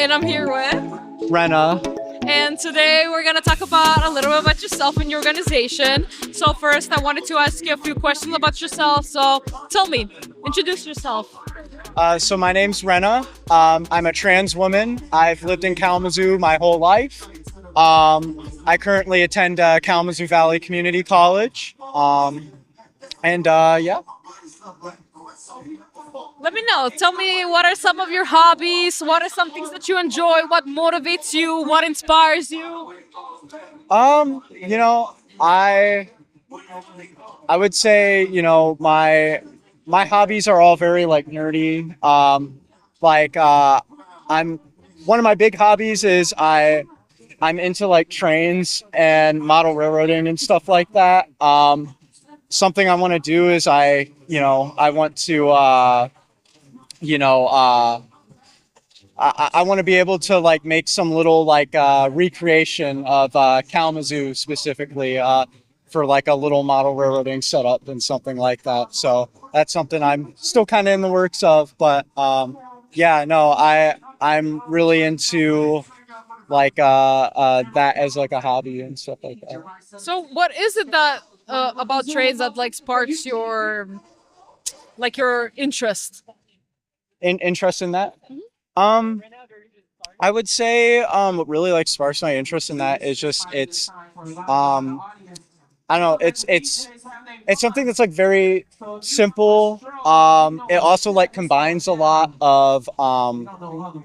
and I'm here with. Renna. And today we're going to talk about a little bit about yourself and your organization. So first, I wanted to ask you a few questions about yourself. So tell me, introduce yourself. So my name's Renna. I'm a trans woman. I've lived in Kalamazoo my whole life. I currently attend Kalamazoo Valley Community College. Yeah. Let me know. Tell me, what are some of your hobbies? What are some things that you enjoy? What motivates you? What inspires you? I would say, my hobbies are all very like nerdy. I'm one of my big hobbies is I'm into like trains and model railroading and stuff like that. Something I want to do is I want to I want to be able to like make some little like recreation of Kalamazoo specifically for like a little model railroading setup and something like that. So that's something I'm still kind of in the works of, but I'm really into like that as like a hobby and stuff like that. So what is it that about trades that like sparks your interest? Interest in that? I would say what really like sparks my interest in that is just I don't know, it's something that's like very simple. It also like combines a lot of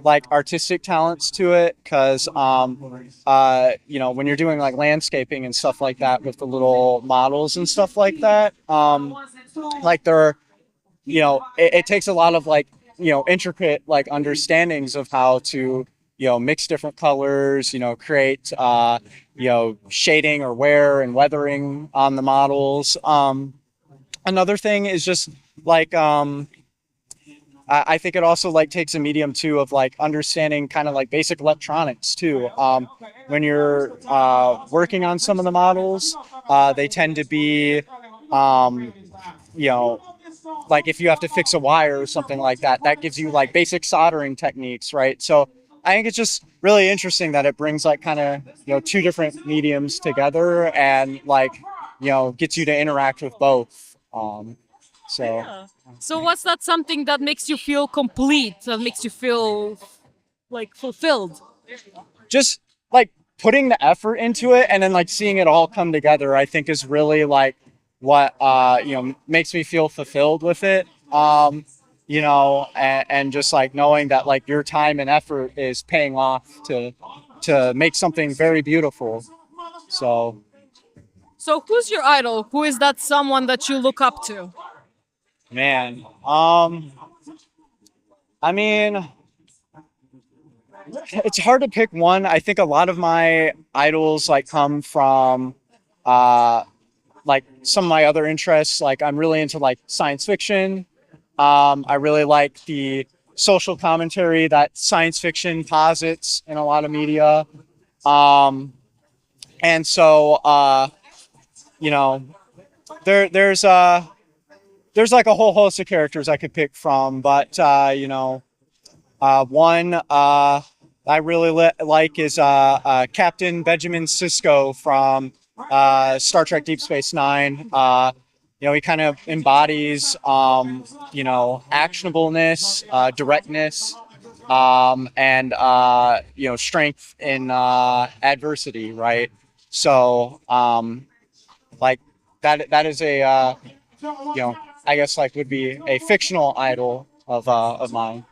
like artistic talents to it, because when you're doing like landscaping and stuff like that with the little models and stuff like that, like they're it takes a lot of like intricate like understandings of how to mix different colors, create shading or wear and weathering on the models. Another thing is just like I think it also like takes a medium too of like understanding kind of like basic electronics too. When you're working on some of the models, they tend to be like if you have to fix a wire or something like that, that gives you like basic soldering techniques, right? So I think it's just really interesting that it brings like kind of two different mediums together and like gets you to interact with both. So what's that something that makes you feel complete? That makes you feel like fulfilled? Just like putting the effort into it and then like seeing it all come together, I think is really like what makes me feel fulfilled with it. And just like knowing that like your time and effort is paying off to make something very beautiful. So who's your idol? Who is that someone that you look up to? Man, I mean, it's hard to pick one. I think a lot of my idols like come from like some of my other interests. Like I'm really into like science fiction. I really like the social commentary that science fiction posits in a lot of media. And so there's like a whole host of characters I could pick from, but one I really like is Captain Benjamin Sisko from Star Trek Deep Space Nine. He kind of embodies actionableness, directness, and strength in adversity, right? So like that is a I guess like would be a fictional idol of mine.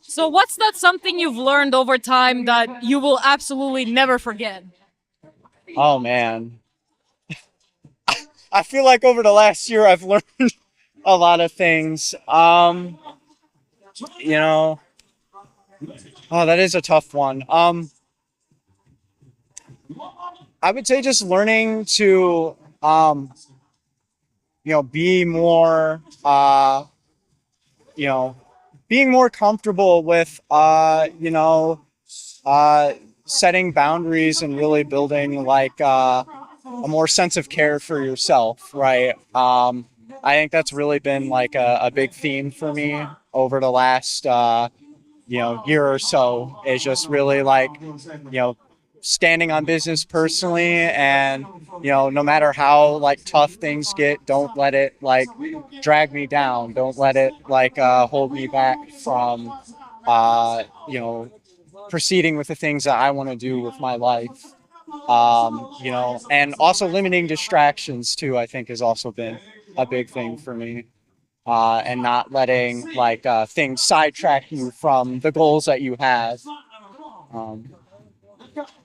So what's that something you've learned over time that you will absolutely never forget? Oh man. I feel like over the last year I've learned a lot of things. Oh, that is a tough one. I would say just learning to be more being more comfortable with setting boundaries and really building like a more sense of care for yourself, right? I think that's really been like a big theme for me over the last year or so is just really like, standing on business personally, and no matter how like tough things get, don't let it like drag me down. Don't let it like hold me back from uh, you know proceeding with the things that I want to do with my life. And also limiting distractions too, I think has also been a big thing for me. And not letting like things sidetrack you from the goals that you have. Um,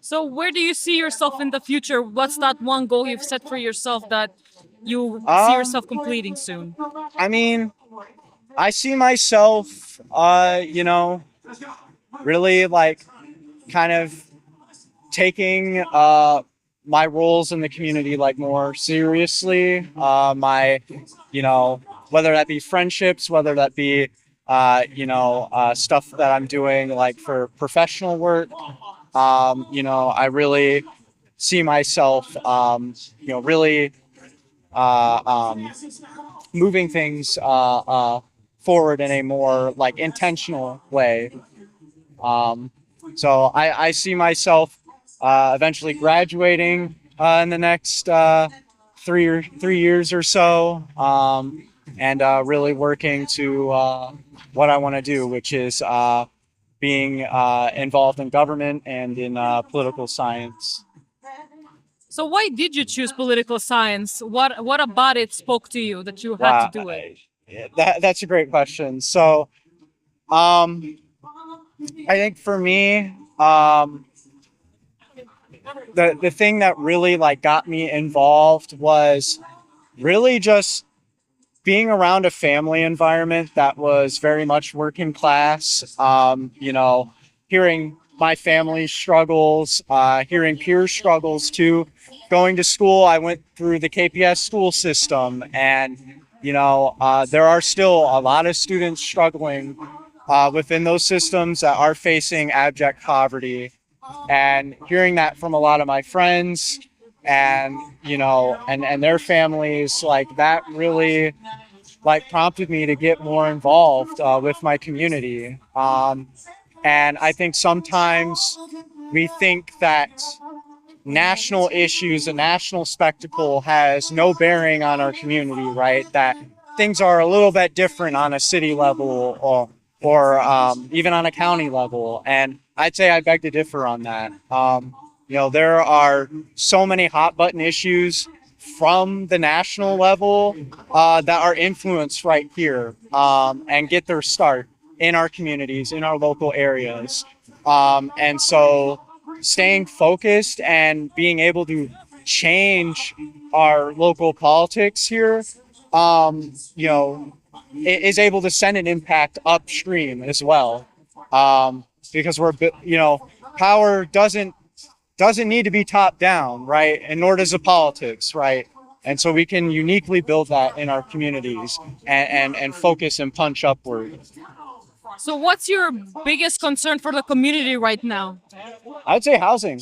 So where do you see yourself in the future? What's that one goal you've set for yourself that you see um, yourself completing soon? I mean, I see myself, really like kind of taking my roles in the community like more seriously. My, whether that be friendships, whether that be, stuff that I'm doing like for professional work. I really see myself, really moving things forward in a more like intentional way. Um, so I see myself eventually graduating in the next 3 years or so, and really working to what I want to do, which is being involved in government and in political science. So why did you choose political science? What about it spoke to you that you had to Wow, do it? that's a great question. So, um, I think for me, the thing that really like got me involved was really just being around a family environment that was very much working class. Hearing my family's struggles, hearing peer struggles too. Going to school, I went through the KPS school system, and there are still a lot of students struggling within those systems that are facing abject poverty. And hearing that from a lot of my friends and and their families, like that really like prompted me to get more involved with my community. And I think sometimes we think that national issues, a national spectacle has no bearing on our community, right? That things are a little bit different on a city level, or even on a county level. And I'd say I beg to differ on that. There are so many hot button issues from the national level that are influenced right here, and get their start in our communities, in our local areas. And so staying focused and being able to change our local politics here, is able to send an impact upstream as well. Because power doesn't need to be top down, right? And nor does the politics, right? And so we can uniquely build that in our communities, and focus and punch upward. So what's your biggest concern for the community right now? I'd say housing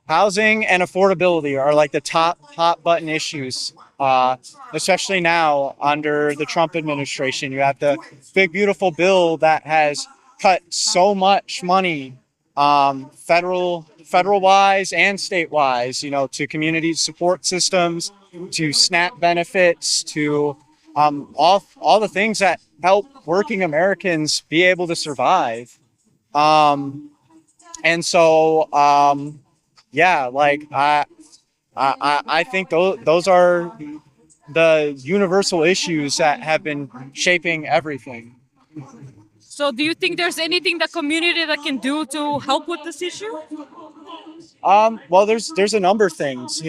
and affordability are like the top hot button issues, especially now under the Trump administration. You have the big beautiful bill that has cut so much money, federal wise and state wise, to community support systems, to SNAP benefits, to all the things that help working Americans be able to survive. And so yeah, like I think those are the universal issues that have been shaping everything. So do you think there's anything the community that can do to help with this issue? Well, there's a number of things.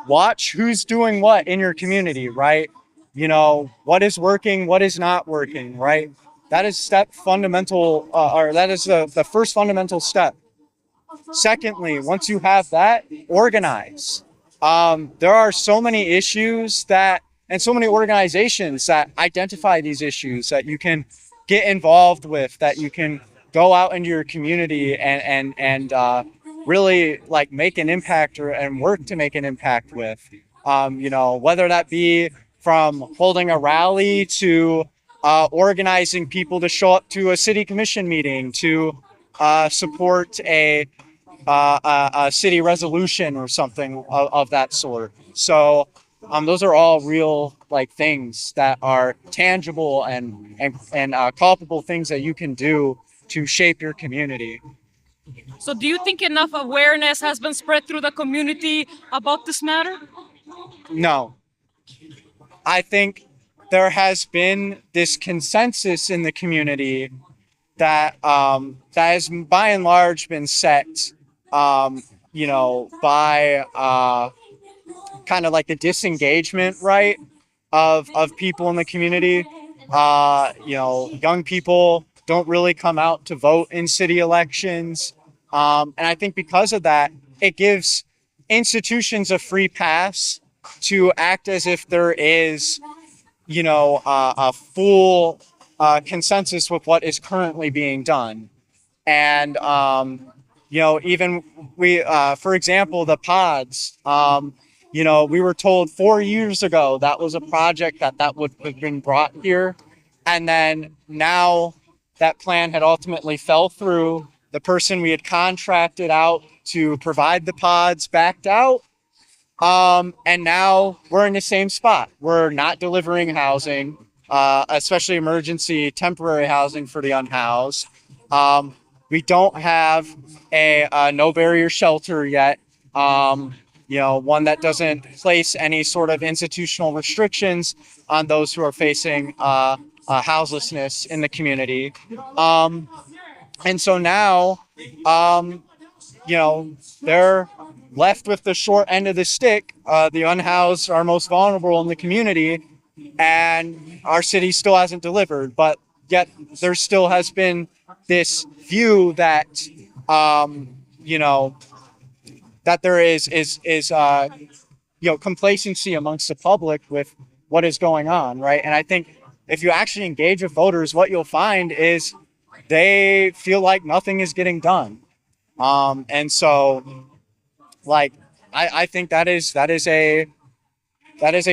Watch who's doing what in your community, right? What is working, what is not working, right? That is that is the first fundamental step. Secondly, once you have that, organize. There are so many issues and so many organizations that identify these issues that you can get involved with, that you can go out into your community and really like make an impact and work to make an impact with. Whether that be from holding a rally to organizing people to show up to a city commission meeting to support a city resolution or something of that sort. So those are all real like things that are tangible and culpable things that you can do to shape your community. So do you think enough awareness has been spread through the community about this matter? No, I think there has been this consensus in the community that has by and large been set, by kind of like the disengagement, right, of people in the community. Young people don't really come out to vote in city elections, and I think because of that, it gives institutions a free pass to act as if there is, a full consensus with what is currently being done. And, even for example, the pods, we were told 4 years ago that was a project that would have been brought here. And then now that plan had ultimately fell through. The person we had contracted out to provide the pods backed out. And now we're in the same spot. We're not delivering housing, especially emergency temporary housing for the unhoused. We don't have a no barrier shelter yet. One that doesn't place any sort of institutional restrictions on those who are facing houselessness in the community. And so now, they're left with the short end of the stick. The unhoused are most vulnerable in the community, and our city still hasn't delivered. But yet there still has been this view that, that there is complacency amongst the public with what is going on, right? And I think if you actually engage with voters, what you'll find is they feel like nothing is getting done. And so, like, I think that is a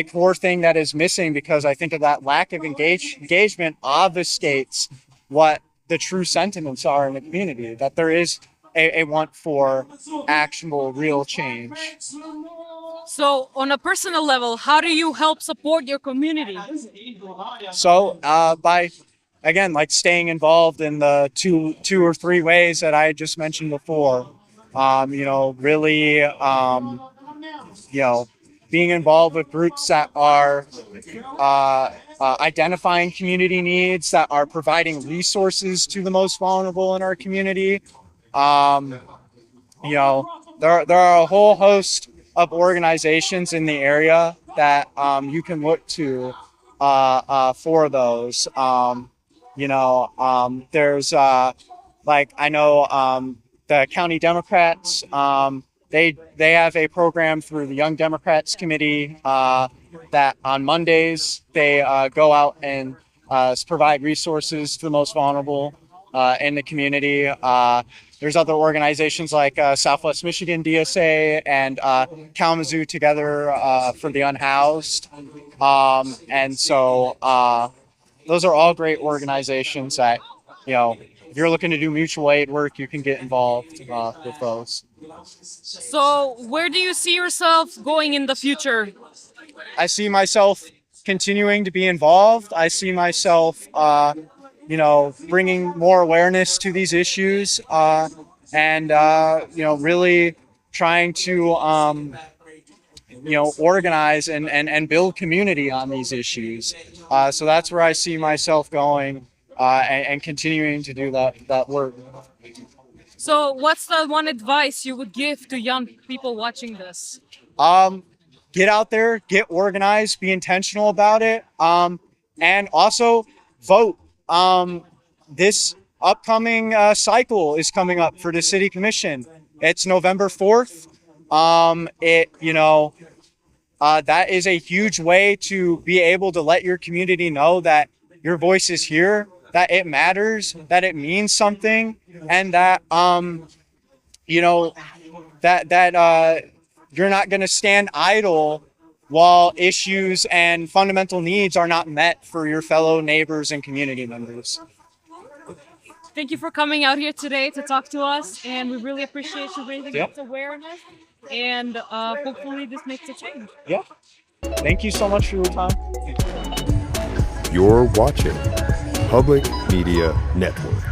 core thing that is missing, because I think of that lack of engagement obfuscates what the true sentiments are in the community, that there is a want for actual real change. So on a personal level, how do you help support your community? So by, again, like staying involved in the two or three ways that I just mentioned before, really, being involved with groups that are identifying community needs, that are providing resources to the most vulnerable in our community. There are a whole host of organizations in the area that you can look to for those. There's I know the county Democrats. They have a program through the Young Democrats Committee that on Mondays they go out and provide resources to the most vulnerable in the community. There's other organizations like Southwest Michigan DSA and Kalamazoo Together for the Unhoused. And so those are all great organizations that, if you're looking to do mutual aid work, you can get involved with those. So where do you see yourself going in the future? I see myself continuing to be involved. I see myself, bringing more awareness to these issues and, really trying to, organize and build community on these issues. So that's where I see myself going and continuing to do that work. So what's the one advice you would give to young people watching this? Get out there, get organized, be intentional about it, and also vote. This upcoming cycle is coming up for the city commission. It's November 4th. That is a huge way to be able to let your community know that your voice is here, that it matters, that it means something, and that that you're not going to stand idle while issues and fundamental needs are not met for your fellow neighbors and community members. Thank you for coming out here today to talk to us, and we really appreciate you raising Yep. this awareness, and hopefully this makes a change. Yeah. Thank you so much for your time. You're watching Public Media Network.